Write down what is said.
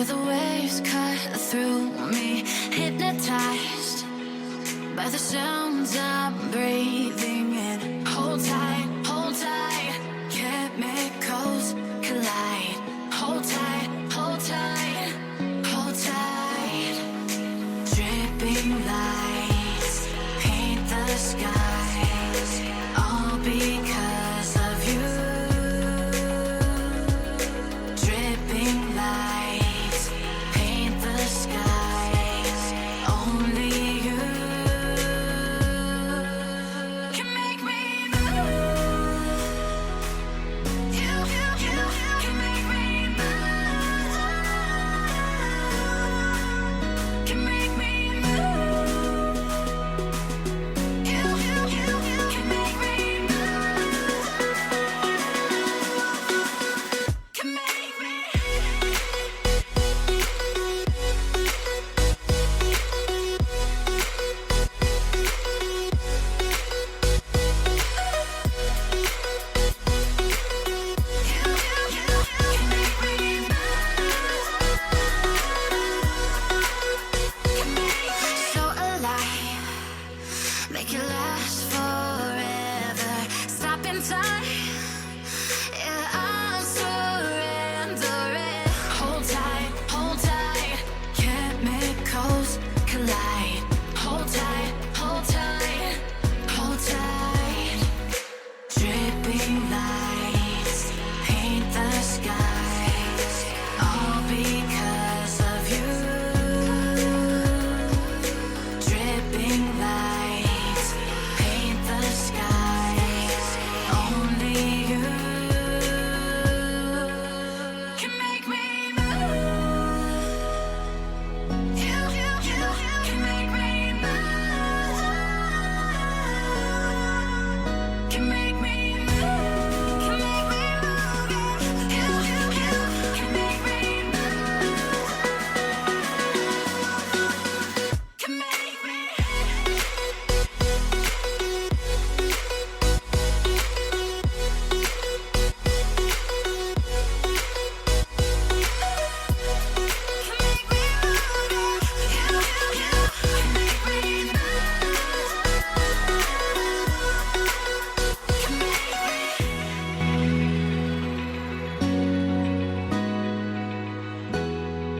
Feel the waves cut through me, hypnotized by the sounds I'm breathing in. Hold tight, chemicals collide. Hold tight, hold tight, hold tight. Dripping lights paint the skies, all because of you. Dripping lights paint the skies, only you can make me move. You can make me move. Can make me move. You can make me move. Can make me. So alive, make it last forever. Stop in time, yeah, I'm surrendering. Hold tight, chemicals collide. Hold tight, hold tight, hold tight. Dripping lights paint the skies, all because of you. Dripping lights paint the skies, only you can make me move. You can make me move. Can make me